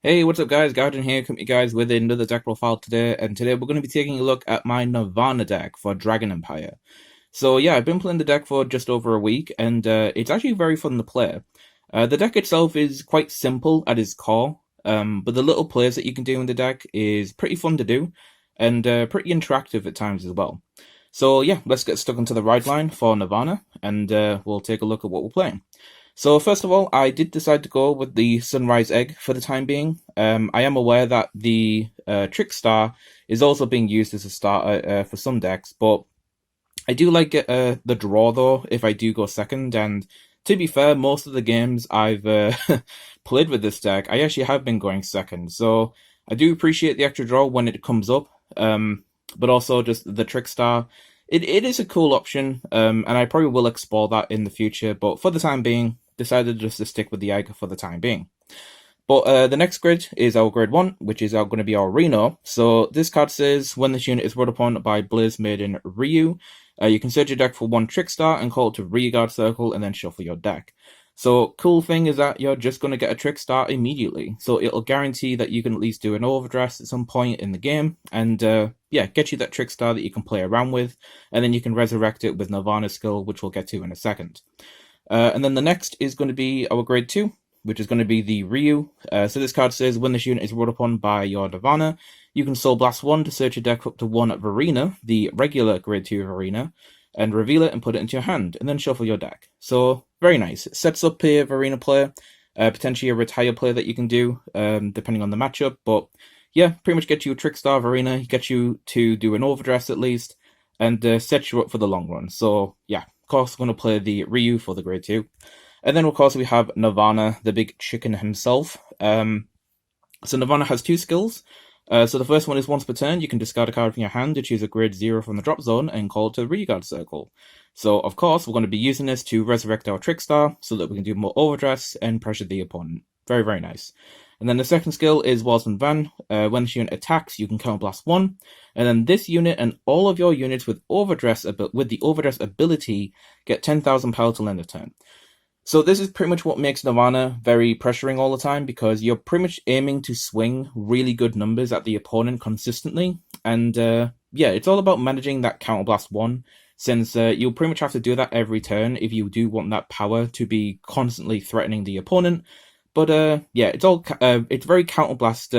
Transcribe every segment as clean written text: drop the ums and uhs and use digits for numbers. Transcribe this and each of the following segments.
Hey, what's up guys? Guardian here, coming to you guys with another deck profile today, and today we're going to be taking a look at my Nirvana deck for Dragon Empire. So yeah, I've been playing the deck for just over a week, and it's actually very fun to play. The deck itself is quite simple at its core, but the little plays that you can do in the deck is pretty fun to do, and pretty interactive at times as well. So yeah, let's get stuck into the ride line for Nirvana, and we'll take a look at what we're playing. So first of all, I did decide to go with the Sunrise Egg for the time being. I am aware that the Trickstar is also being used as a starter for some decks, but I do like the draw though if I do go second. And to be fair, most of the games I've played with this deck, I actually have been going second. So I do appreciate the extra draw when it comes up, but also just the Trickstar. It is a cool option, and I probably will explore that in the future. But for the time being, decided just to stick with the egg for the time being. But the next grid is our grid 1, which is going to be our Rino. So this card says, when this unit is brought upon by Blaze Maiden Reiyu, you can search your deck for one Trickstar and call it to Rearguard Circle and then shuffle your deck. So cool thing is that you're just going to get a Trickstar immediately. So it'll guarantee that you can at least do an overdress at some point in the game. And yeah, get you that Trickstar that you can play around with. And then you can resurrect it with Nirvana's skill, which we'll get to in a second. And then the next is going to be our grade 2, which is going to be the Reiyu. So this card says, when this unit is brought upon by your Nirvana, you can Soul Blast 1 to search your deck up to one Vairina, the regular grade 2 Vairina, and reveal it and put it into your hand, and then shuffle your deck. So, very nice. It sets up a Vairina player, potentially a retire player that you can do, depending on the matchup, but yeah, pretty much get you a Trickstar Vairina, get you to do an overdress at least, and set you up for the long run. So, yeah. Of course, we're going to play the Reiyu for the grade 2. And then, of course, we have Nirvana, the big chicken himself. So Nirvana has two skills. So the first one is once per turn, you can discard a card from your hand to choose a grade 0 from the drop zone and call it to Rearguard Circle. So, of course, we're going to be using this to resurrect our Trickstar so that we can do more overdress and pressure the opponent. Very, very nice. And then the second skill is Warsman Van. When this unit attacks, you can counterblast 1. And then this unit and all of your units with the overdress ability get 10,000 power till end of turn. So this is pretty much what makes Nirvana very pressuring all the time, because you're pretty much aiming to swing really good numbers at the opponent consistently. And yeah, it's all about managing that counterblast 1, since you'll pretty much have to do that every turn if you do want that power to be constantly threatening the opponent. But yeah, it's very counterblast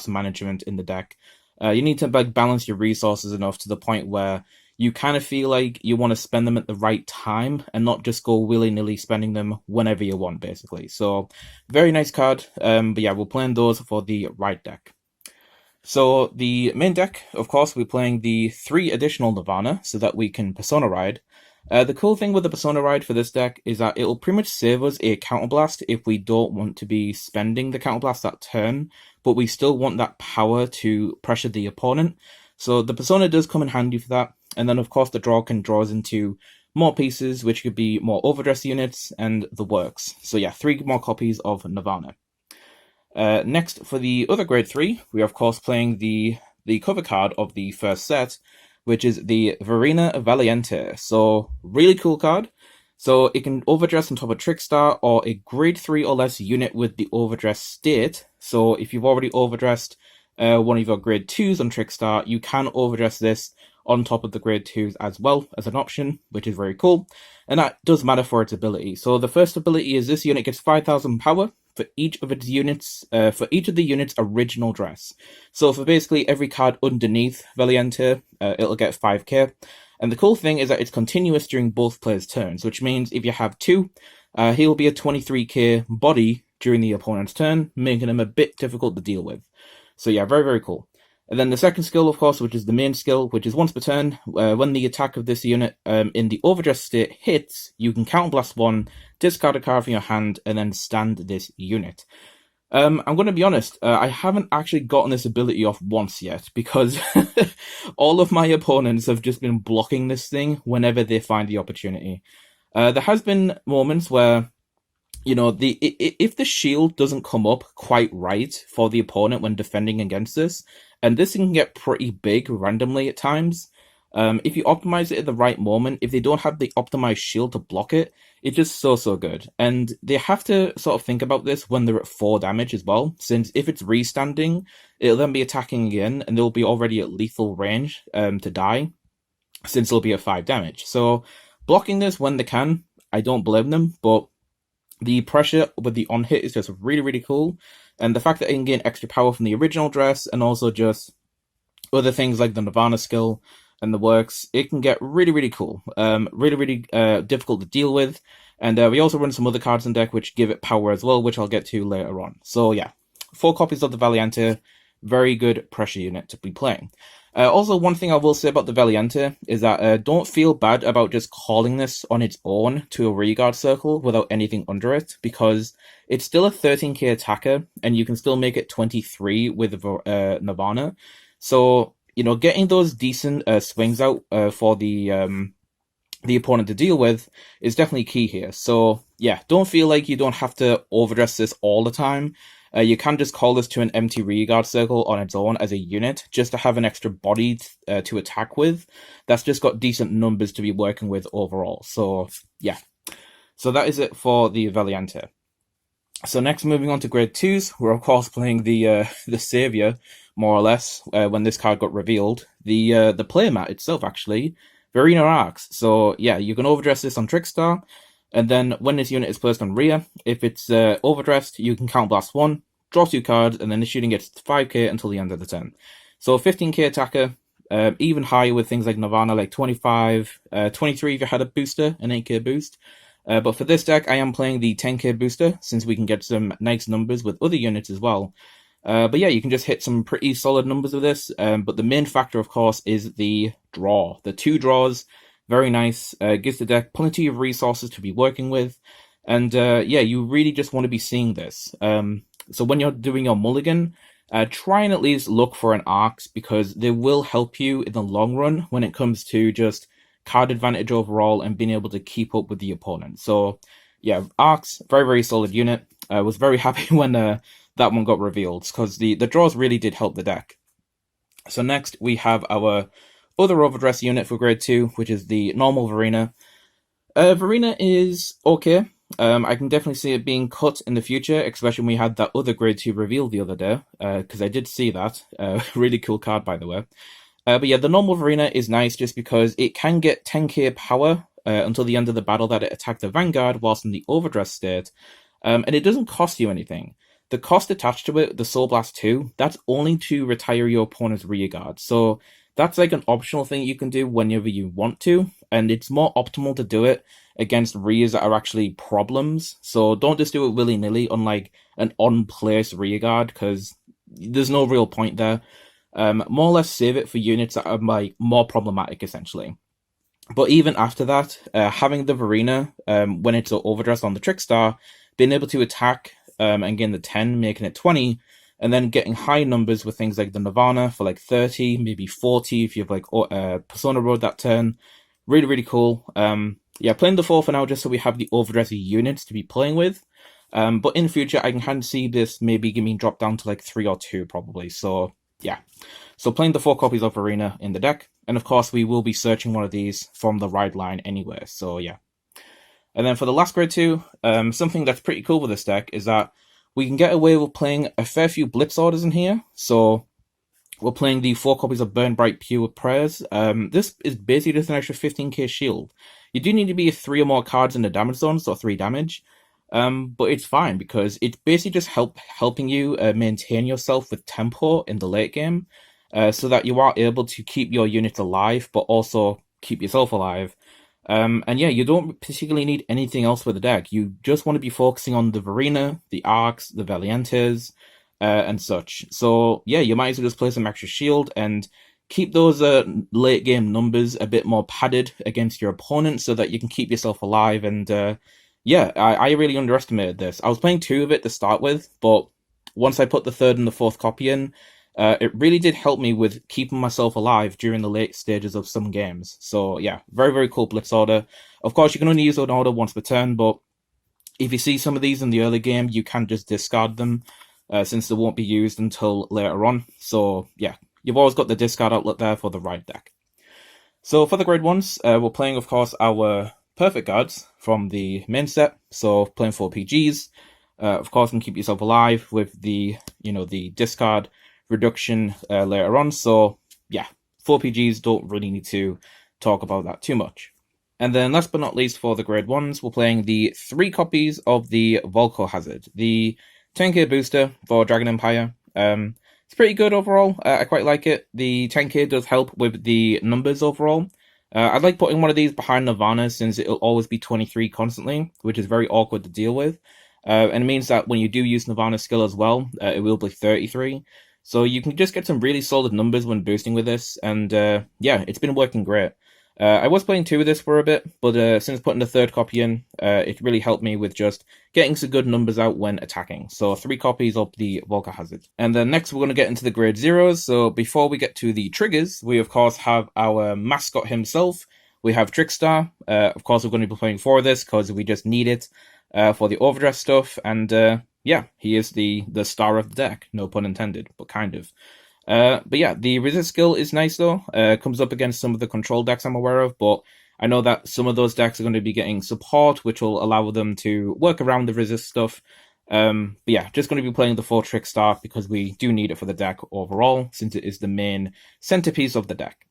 management in the deck. You need to balance your resources enough to the point where you kind of feel like you want to spend them at the right time and not just go willy-nilly spending them whenever you want, basically. So, very nice card. But yeah, we're playing those for the right deck. So, the main deck, of course, we're playing the 3 additional Nirvana so that we can Persona Ride. The cool thing with the Persona Ride for this deck is that it'll pretty much save us a Counterblast if we don't want to be spending the Counterblast that turn, but we still want that power to pressure the opponent. So the Persona does come in handy for that. And then, of course, the draw can draw us into more pieces, which could be more overdress units and the works. So yeah, 3 more copies of Nirvana. Next, for the other grade 3, we are, of course, playing the cover card of the first set, which is the Vairina Valiente. So, really cool card. So, it can overdress on top of Trickstar or a grade 3 or less unit with the overdress state. So, if you've already overdressed one of your grade 2s on Trickstar, you can overdress this on top of the grade 2s as well as an option, which is very cool. And that does matter for its ability. So, the first ability is this unit gets 5,000 power for each of its units, for each of the units' original dress. So for basically every card underneath Valiente, it'll get 5k. And the cool thing is that it's continuous during both players' turns, which means if you have 2, he'll be a 23k body during the opponent's turn, making him a bit difficult to deal with. So yeah, very, very cool. And then the second skill, of course, which is the main skill, which is once per turn, when the attack of this unit in the overdress state hits, you can counterblast 1, discard a card from your hand, and then stand this unit. I'm going to be honest, I haven't actually gotten this ability off once yet, because all of my opponents have just been blocking this thing whenever they find the opportunity. There has been moments where, you know, if the shield doesn't come up quite right for the opponent when defending against this, and this can get pretty big randomly at times, if you optimize it at the right moment, if they don't have the optimized shield to block it, It's just so, so good. And they have to sort of think about this when they're at 4 damage as well, since if it's restanding, it'll then be attacking again, and they'll be already at lethal range to die, since they'll be at 5 damage. So blocking this when they can, I don't blame them, but the pressure with the on-hit is just really, really cool. And the fact that it can gain extra power from the original dress, and also just other things like the Nirvana skill and the works, it can get really, really cool. Really, really difficult to deal with. And we also run some other cards in deck which give it power as well, which I'll get to later on. So yeah, 4 copies of the Valiente, very good pressure unit to be playing. Also, one thing I will say about the Valiente is that don't feel bad about just calling this on its own to a rearguard circle without anything under it, because it's still a 13k attacker, and you can still make it 23 with Nirvana. So, you know, getting those decent swings out for the opponent to deal with is definitely key here. So, yeah, don't feel like you don't have to overdress this all the time. You can just call this to an empty rearguard circle on its own as a unit, just to have an extra body to attack with. That's just got decent numbers to be working with overall. So, yeah. So that is it for the Valiente. So next, moving on to grade 2s, we're of course playing the Savior, more or less, when this card got revealed. The playmat itself, actually, Vairina Arcs. So, yeah, you can overdress this on Trickstar. And then when this unit is placed on rear, if it's overdressed, you can counterblast 1, draw 2 cards, and then the shooting gets 5k until the end of the turn. So 15k attacker, even higher with things like Nirvana, like 25, 23 if you had a booster, an 8k boost. But for this deck, I am playing the 10k booster, since we can get some nice numbers with other units as well. But yeah, you can just hit some pretty solid numbers with this. But the main factor, of course, is the draw. The 2 draws. Very nice, gives the deck plenty of resources to be working with, and yeah, you really just want to be seeing this. So when you're doing your mulligan, try and at least look for an Arcs, because they will help you in the long run when it comes to just card advantage overall and being able to keep up with the opponent. So yeah, Arcs, very, very solid unit. I was very happy when that one got revealed, because the draws really did help the deck. So next, we have our other overdress unit for grade 2, which is the normal Vairina. Vairina is okay. I can definitely see it being cut in the future, especially when we had that other grade 2 reveal the other day, because I did see that. Really cool card, by the way. But yeah, the normal Vairina is nice just because it can get 10k power until the end of the battle that it attacked the Vanguard whilst in the overdress state, and it doesn't cost you anything. The cost attached to it, the Soul Blast 2, that's only to retire your opponent's rearguard. So that's like an optional thing you can do whenever you want to, and it's more optimal to do it against rears that are actually problems. So don't just do it willy-nilly on like an on-place rearguard, because there's no real point there. More or less save it for units that are like more problematic, essentially. But even after that, having the Vairina, when it's overdressed on the Trickstar, being able to attack and gain the 10, making it 20, and then getting high numbers with things like the Nirvana for like 30, maybe 40 if you have like Persona Road that turn. Really, really cool. Yeah, playing the 4 for now just so we have the overdressy units to be playing with. But in the future, I can kind of see this maybe getting dropped down to like 3 or 2 probably. So yeah. So playing the 4 copies of Vairina in the deck. And of course, we will be searching one of these from the ride line anyway. So yeah. And then for the last grade 2, something that's pretty cool with this deck is that we can get away with playing a fair few Blitz orders in here. So we're playing the 4 copies of Burn Bright Pure Prayers. This is basically just an extra 15k shield. You do need to be 3 or more cards in the damage zone, so 3 damage. But it's fine, because it's basically just helping you maintain yourself with tempo in the late game, so that you are able to keep your units alive, but also keep yourself alive. And yeah, you don't particularly need anything else with the deck. You just want to be focusing on the Vairina, the Arcs, the Valientes, and such. So yeah, you might as well just play some extra shield and keep those late game numbers a bit more padded against your opponent so that you can keep yourself alive. And yeah, I really underestimated this. I was playing 2 of it to start with, but once I put the 3rd and the 4th copy in, it really did help me with keeping myself alive during the late stages of some games. So yeah, very, very cool Blitz order. Of course, you can only use an order once per turn, but if you see some of these in the early game, you can just discard them, since they won't be used until later on. So yeah, you've always got the discard outlet there for the ride deck. So for the grade 1s, we're playing, of course, our perfect guards from the main set, so playing 4 PGs. Of course, can keep yourself alive with the the discard reduction later on. So yeah, 4 PGs, don't really need to talk about that too much. And then last but not least, for the grade 1s, we're playing the 3 copies of the Velocihazard, the 10k booster for Dragon Empire. It's pretty good overall. I quite like it. The 10k does help with the numbers overall. I like putting one of these behind Nirvana since it'll always be 23 constantly, which is very awkward to deal with. And it means that when you do use Nirvana's skill as well, it will be 33. So you can just get some really solid numbers when boosting with this, and yeah, it's been working great. I was playing 2 of this for a bit, but since putting the 3rd copy in, it really helped me with just getting some good numbers out when attacking. So 3 copies of the Velocihazard. And then next we're going to get into the grade 0s. So before we get to the triggers, we of course have our mascot himself. We have Trickstar. Of course we're going to be playing 4 of this because we just need it for the overdress stuff. And yeah, he is the star of the deck. No pun intended, but kind of. But yeah, the resist skill is nice though. Comes up against some of the control decks I'm aware of, but I know that some of those decks are going to be getting support, which will allow them to work around the resist stuff. But yeah, just going to be playing the 4 Trickstar because we do need it for the deck overall, since it is the main centerpiece of the deck.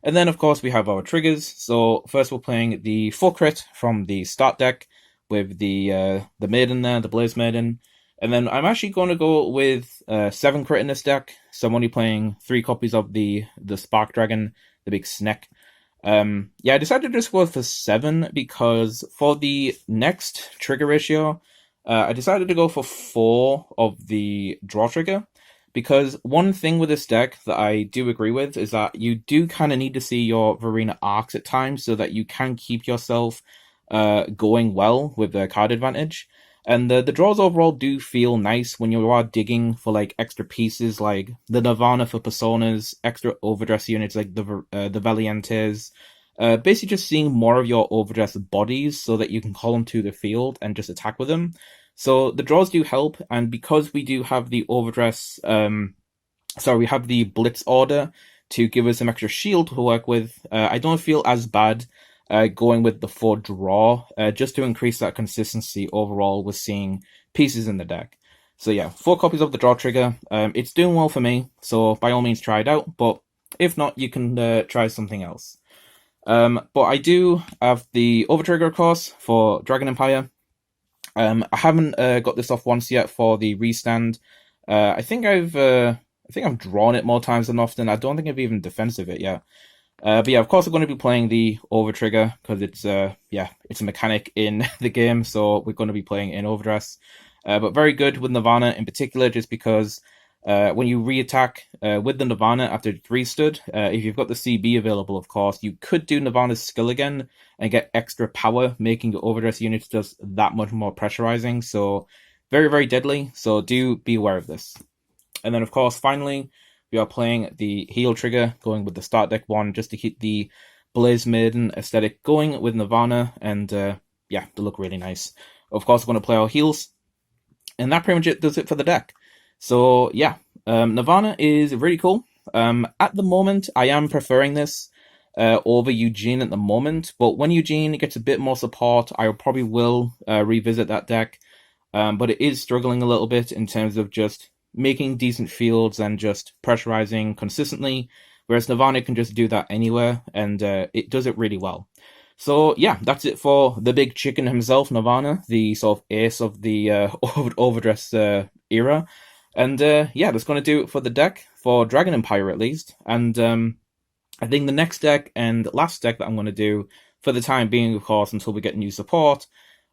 And then of course we have our triggers. So first we're playing the 4 crit from the start deck with the Maiden there, the Blaze Maiden. And then I'm actually going to go with 7 crit in this deck. So I'm only playing 3 copies of the Spark Dragon, the big snack. Yeah, I decided to just go for 7 because for the next trigger ratio, I decided to go for 4 of the draw trigger. Because one thing with this deck that I do agree with is that you do kind of need to see your Vairina Arcs at times so that you can keep yourself going well with the card advantage. And the draws overall do feel nice when you are digging for like extra pieces, like the Nirvana for personas, extra overdress units like the Valientes. Basically just seeing more of your overdress bodies so that you can call them to the field and just attack with them. So the draws do help, and because we do have the overdress, we have the blitz order to give us some extra shield to work with, I don't feel as bad going with the 4 draw, just to increase that consistency overall with seeing pieces in the deck. So yeah, 4 copies of the draw trigger. It's doing well for me, so by all means try it out, but if not, you can try something else. But I do have the over trigger, of course, for Dragon Empire. I haven't got this off once yet for the restand. I think I've drawn it more times than often. I don't think I've even defensive it yet. But yeah, of course, I'm going to be playing the over trigger because it's it's a mechanic in the game, so we're going to be playing in overdress. But very good with Nirvana in particular, just because when you re-attack with the Nirvana after it's restood, if you've got the CB available, of course, you could do Nirvana's skill again and get extra power, making your overdress units just that much more pressurizing. So very, very deadly. So do be aware of this. And then, of course, finally, we are playing the heal trigger, going with the start deck one, just to keep the Blaze Maiden aesthetic going with Nirvana. And yeah, they look really nice. Of course, we're going to play our heals. And that pretty much does it for the deck. So yeah, Nirvana is really cool. At the moment, I am preferring this over Eugene at the moment, but when Eugene gets a bit more support, I probably will revisit that deck. But it is struggling a little bit in terms of just making decent fields and just pressurizing consistently, whereas Nirvana can just do that anywhere, and it does it really well. So yeah, that's it for the big chicken himself, Nirvana, the sort of ace of the overdress era. And yeah, that's going to do it for the deck, for Dragon Empire at least. And I think the next deck and last deck that I'm going to do, for the time being, of course, until we get new support,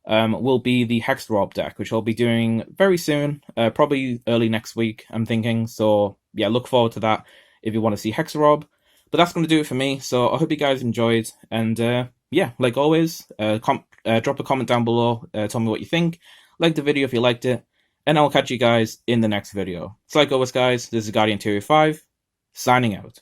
will be the Hexarob deck, which I'll be doing very soon, probably early next week, I'm thinking. So yeah, look forward to that if you want to see Hexarob. But that's going to do it for me, so I hope you guys enjoyed. And yeah, like always, drop a comment down below, tell me what you think. Like the video if you liked it. And I'll catch you guys in the next video. So like always, guys, this is Guardian205, signing out.